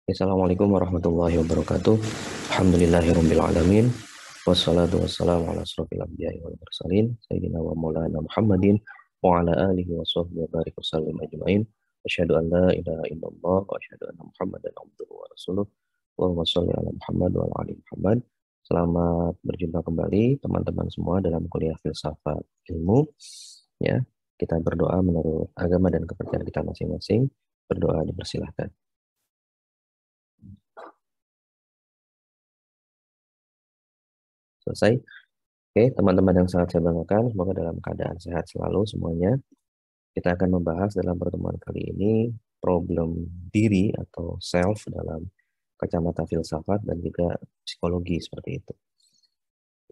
Assalamualaikum warahmatullahi wabarakatuh. Alhamdulillahirabbil alamin. Wassalatu wassalamu ala asrofil anbiya'i wal mursalin sayyidina wa maulana Muhammadin wa ala alihi wa sahbihi wa barik wasallim ajmain. Asyhadu an la ilaha illallah wa asyhadu anna Muhammadan abduhu wa rasuluh. Allahumma shalli ala Muhammad wa ala ali Muhammad. Selamat berjumpa kembali teman-teman semua dalam kuliah filsafat ilmu. Ya, kita berdoa menurut agama dan kepercayaan kita masing-masing. Berdoa dipersilahkan. Selesai. Oke, teman-teman yang sangat saya banggakan, semoga dalam keadaan sehat selalu semuanya. Kita akan membahas dalam pertemuan kali ini problem diri atau self dalam kacamata filsafat dan juga psikologi seperti itu.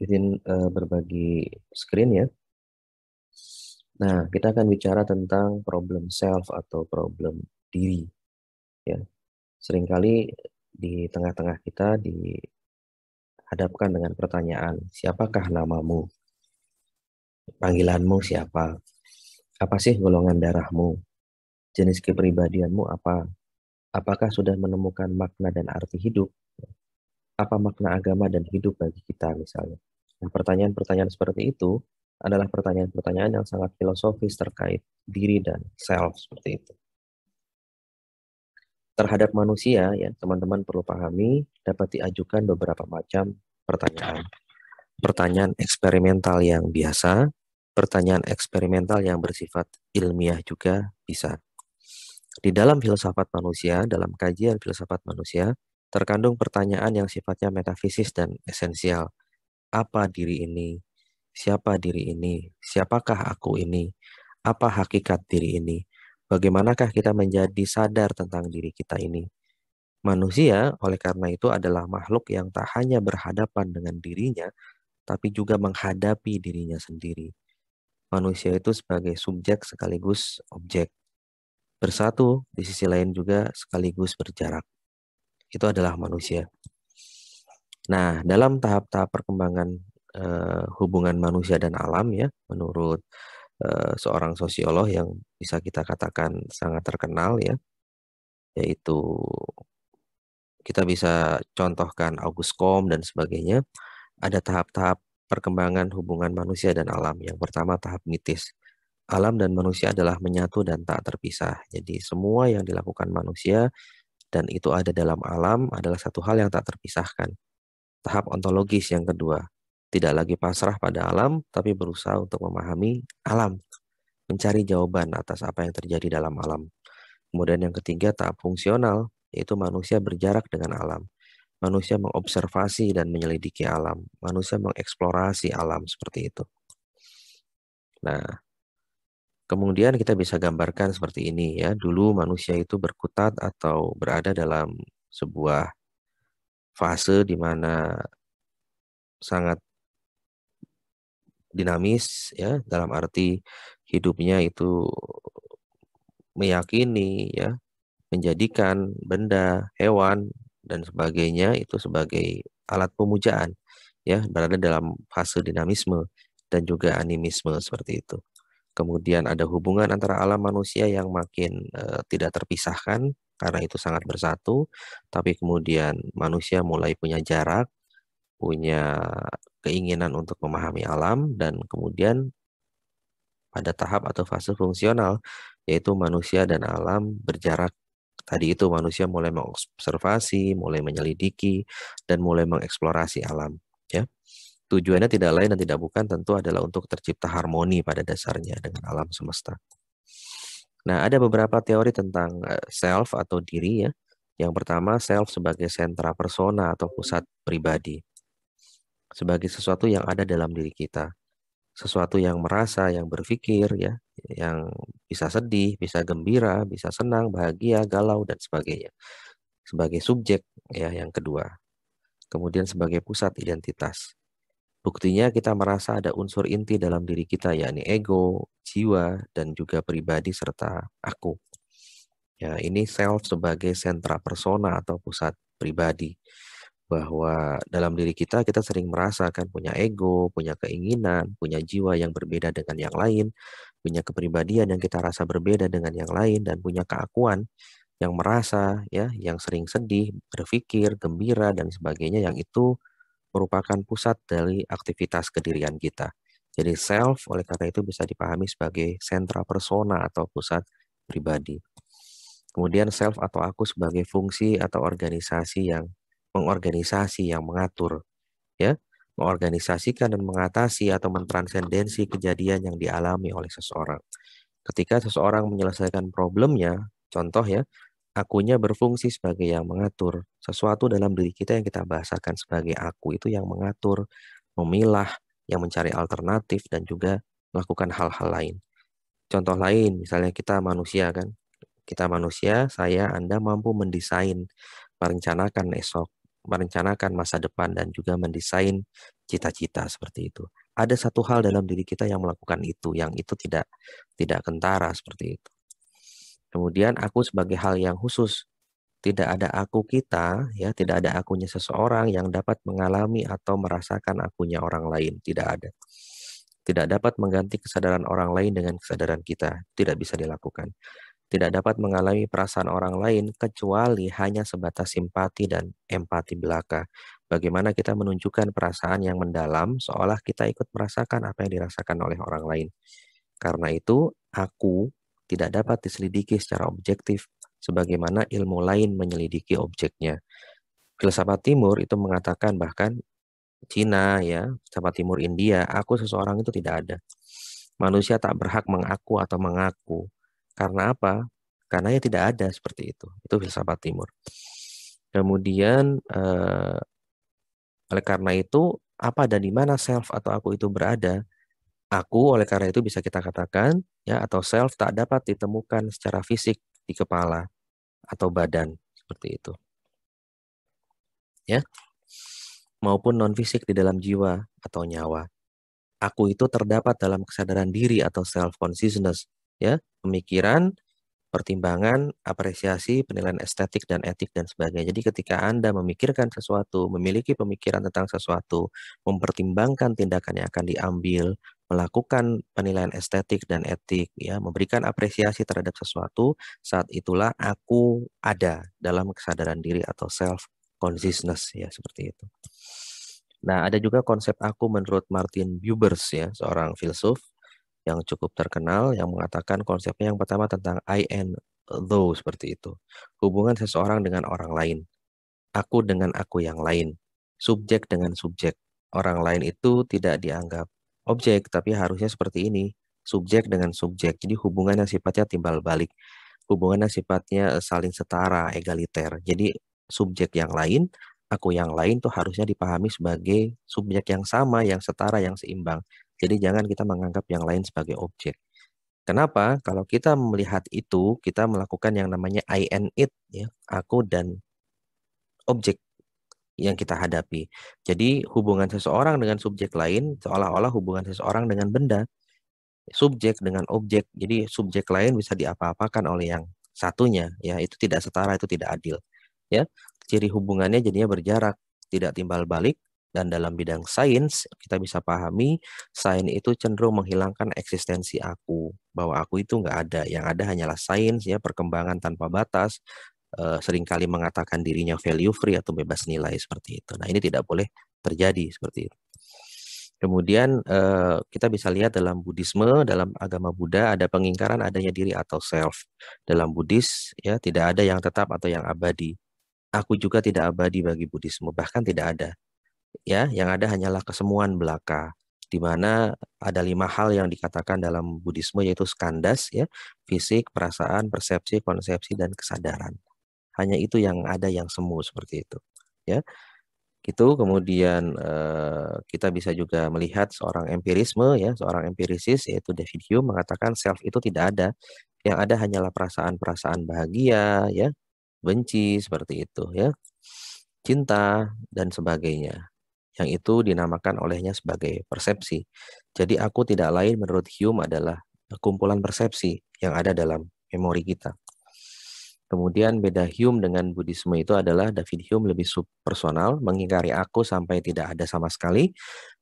Izin berbagi screen ya. Nah, kita akan bicara tentang problem self atau problem diri. Ya, seringkali di tengah-tengah kita dihadapkan dengan pertanyaan, siapakah namamu? Panggilanmu siapa? Apa sih golongan darahmu? Jenis kepribadianmu apa? Apakah sudah menemukan makna dan arti hidup? Apa makna agama dan hidup bagi kita misalnya? Nah, pertanyaan-pertanyaan seperti itu adalah pertanyaan-pertanyaan yang sangat filosofis terkait diri dan self seperti itu. Terhadap manusia, ya teman-teman perlu pahami, dapat diajukan beberapa macam pertanyaan. Pertanyaan eksperimental yang biasa, pertanyaan eksperimental yang bersifat ilmiah juga bisa. Di dalam filsafat manusia, dalam kajian filsafat manusia, terkandung pertanyaan yang sifatnya metafisis dan esensial. Apa diri ini? Siapa diri ini? Siapakah aku ini? Apa hakikat diri ini? Bagaimanakah kita menjadi sadar tentang diri kita ini? Manusia, oleh karena itu, adalah makhluk yang tak hanya berhadapan dengan dirinya, tapi juga menghadapi dirinya sendiri. Manusia itu sebagai subjek sekaligus objek. Bersatu, di sisi lain juga sekaligus berjarak. Itu adalah manusia. Nah, dalam tahap-tahap perkembangan hubungan manusia dan alam ya, menurut seorang sosiolog yang bisa kita katakan sangat terkenal ya, yaitu kita bisa contohkan Auguste Comte dan sebagainya, ada tahap-tahap perkembangan hubungan manusia dan alam. Yang pertama tahap mitis. Alam dan manusia adalah menyatu dan tak terpisah. Jadi semua yang dilakukan manusia dan itu ada dalam alam adalah satu hal yang tak terpisahkan. Tahap ontologis yang kedua. Tidak lagi pasrah pada alam, tapi berusaha untuk memahami alam. Mencari jawaban atas apa yang terjadi dalam alam. Kemudian yang ketiga tahap fungsional, yaitu manusia berjarak dengan alam. Manusia mengobservasi dan menyelidiki alam. Manusia mengeksplorasi alam seperti itu. Nah, kemudian kita bisa gambarkan seperti ini ya. Dulu manusia itu berkutat atau berada dalam sebuah fase di mana sangat dinamis ya, dalam arti hidupnya itu meyakini ya, menjadikan benda, hewan dan sebagainya itu sebagai alat pemujaan ya, berada dalam fase dinamisme dan juga animisme seperti itu. Kemudian ada hubungan antara alam manusia yang makin tidak terpisahkan karena itu sangat bersatu, tapi kemudian manusia mulai punya jarak, punya keinginan untuk memahami alam, dan kemudian pada tahap atau fase fungsional, yaitu manusia dan alam berjarak. Tadi itu manusia mulai mengobservasi, mulai menyelidiki, dan mulai mengeksplorasi alam. Ya. Tujuannya tidak lain dan tidak bukan tentu adalah untuk tercipta harmoni pada dasarnya dengan alam semesta. Nah, ada beberapa teori tentang self atau diri ya. Yang pertama, self sebagai sentra persona atau pusat pribadi. Sebagai sesuatu yang ada dalam diri kita. Sesuatu yang merasa, yang berpikir ya, yang bisa sedih, bisa gembira, bisa senang, bahagia, galau dan sebagainya. Sebagai subjek ya yang kedua. Kemudian sebagai pusat identitas. Buktinya kita merasa ada unsur inti dalam diri kita, yakni ego, jiwa, dan juga pribadi serta aku. Ya, ini self sebagai sentra persona atau pusat pribadi. Bahwa dalam diri kita sering merasakan punya ego, punya keinginan, punya jiwa yang berbeda dengan yang lain, punya kepribadian yang kita rasa berbeda dengan yang lain, dan punya keakuan yang merasa, ya, yang sering sedih, berpikir, gembira, dan sebagainya, yang itu merupakan pusat dari aktivitas kedirian kita. Jadi self oleh karena itu bisa dipahami sebagai sentra persona atau pusat pribadi. Kemudian self atau aku sebagai fungsi atau organisasi yang mengorganisasi, yang mengatur, ya, mengorganisasikan dan mengatasi atau mentransendensi kejadian yang dialami oleh seseorang. Ketika seseorang menyelesaikan problemnya, contoh ya, akunya berfungsi sebagai yang mengatur. Sesuatu dalam diri kita yang kita bahasakan sebagai aku itu yang mengatur, memilah, yang mencari alternatif, dan juga melakukan hal-hal lain. Contoh lain, misalnya kita manusia kan. Kita manusia, saya, Anda mampu mendesain, merencanakan esok, merencanakan masa depan, dan juga mendesain cita-cita seperti itu. Ada satu hal dalam diri kita yang melakukan itu, yang itu tidak kentara seperti itu. Kemudian aku sebagai hal yang khusus, tidak ada aku kita, ya, tidak ada akunya seseorang yang dapat mengalami atau merasakan akunya orang lain, tidak ada. Tidak dapat mengganti kesadaran orang lain dengan kesadaran kita, tidak bisa dilakukan. Tidak dapat mengalami perasaan orang lain kecuali hanya sebatas simpati dan empati belaka. Bagaimana kita menunjukkan perasaan yang mendalam seolah kita ikut merasakan apa yang dirasakan oleh orang lain. Karena itu, aku tidak dapat diselidiki secara objektif sebagaimana ilmu lain menyelidiki objeknya. Filsafat Timur itu mengatakan, bahkan Cina, ya, filsafat Timur India, aku seseorang itu tidak ada. Manusia tak berhak mengaku atau mengaku. Karena apa? Karena ya tidak ada seperti itu. Itu filsafat Timur. Kemudian oleh karena itu, apa dan di mana self atau aku itu berada? Aku oleh karena itu bisa kita katakan, ya, atau self tak dapat ditemukan secara fisik di kepala atau badan seperti itu, ya, maupun non fisik di dalam jiwa atau nyawa. Aku itu terdapat dalam kesadaran diri atau self consciousness, ya, pemikiran, pertimbangan, apresiasi, penilaian estetik dan etik dan sebagainya. Jadi ketika Anda memikirkan sesuatu, memiliki pemikiran tentang sesuatu, mempertimbangkan tindakan yang akan diambil, melakukan penilaian estetik dan etik, ya, memberikan apresiasi terhadap sesuatu, saat itulah aku ada dalam kesadaran diri atau self consciousness, ya, seperti itu. Nah, ada juga konsep aku menurut Martin Buber, ya, seorang filsuf yang cukup terkenal, yang mengatakan konsepnya yang pertama tentang I and thou, seperti itu. Hubungan seseorang dengan orang lain. Aku dengan aku yang lain. Subjek dengan subjek. Orang lain itu tidak dianggap objek, tapi harusnya seperti ini. Subjek dengan subjek. Jadi hubungan yang sifatnya timbal balik. Hubungan yang sifatnya saling setara, egaliter. Jadi subjek yang lain, aku yang lain tuh harusnya dipahami sebagai subjek yang sama, yang setara, yang seimbang. Jadi jangan kita menganggap yang lain sebagai objek. Kenapa? Kalau kita melihat itu, kita melakukan yang namanya I and it, ya, aku dan objek yang kita hadapi. Jadi hubungan seseorang dengan subjek lain seolah-olah hubungan seseorang dengan benda, subjek dengan objek. Jadi subjek lain bisa diapa-apakan oleh yang satunya, ya, itu tidak setara, itu tidak adil. Ya, ciri hubungannya jadinya berjarak, tidak timbal balik. Dan dalam bidang sains, kita bisa pahami, sains itu cenderung menghilangkan eksistensi aku, bahwa aku itu nggak ada. Yang ada hanyalah sains, ya, perkembangan tanpa batas, seringkali mengatakan dirinya value free atau bebas nilai seperti itu. Nah, ini tidak boleh terjadi seperti itu. Kemudian kita bisa lihat dalam Buddhisme, dalam agama Buddha ada pengingkaran adanya diri atau self. Dalam Buddhis, ya, tidak ada yang tetap atau yang abadi. Aku juga tidak abadi bagi Buddhisme, bahkan tidak ada. Ya, yang ada hanyalah kesemuan belaka, di mana ada 5 hal yang dikatakan dalam Buddhisme, yaitu skandhas, ya, fisik, perasaan, persepsi, konsepsi, dan kesadaran. Hanya itu yang ada, yang semu seperti itu. Ya, gitu. Kemudian kita bisa juga melihat seorang empirisme, ya, seorang empirisis yaitu David Hume mengatakan self itu tidak ada. Yang ada hanyalah perasaan-perasaan bahagia, ya, benci seperti itu, ya, cinta dan sebagainya. Yang itu dinamakan olehnya sebagai persepsi. Jadi aku tidak lain menurut Hume adalah kumpulan persepsi yang ada dalam memori kita. Kemudian beda Hume dengan Buddhisme itu adalah David Hume lebih subpersonal, mengingkari aku sampai tidak ada sama sekali.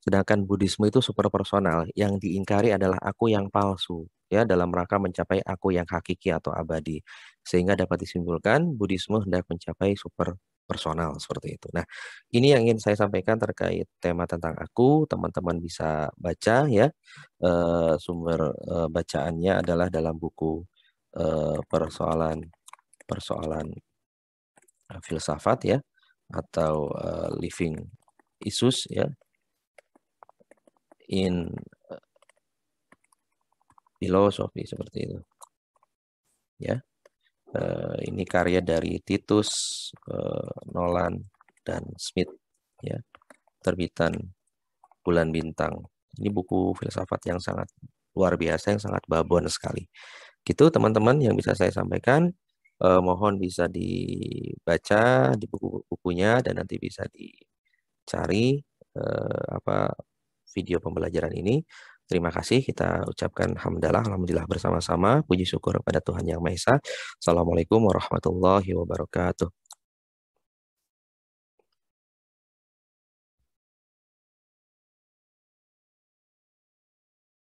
Sedangkan Buddhisme itu superpersonal, yang diingkari adalah aku yang palsu. ya dalam rangka mencapai aku yang hakiki atau abadi. Sehingga dapat disimpulkan Buddhisme hendak mencapai super personal seperti itu. Nah, ini yang ingin saya sampaikan terkait tema tentang aku. Teman-teman bisa baca ya. Sumber bacaannya adalah dalam buku persoalan filsafat ya, atau living issues ya, in philosophy seperti itu ya. Ini karya dari Titus, Nolan, dan Smith ya, terbitan Bulan Bintang. Ini buku filsafat yang sangat luar biasa, yang sangat babon sekali. Gitu teman-teman yang bisa saya sampaikan. Mohon bisa dibaca di buku-bukunya dan nanti bisa dicari video pembelajaran ini. Terima kasih, kita ucapkan hamdalah, alhamdulillah bersama-sama. Puji syukur kepada Tuhan Yang Maha Esa. Assalamualaikum warahmatullahi wabarakatuh.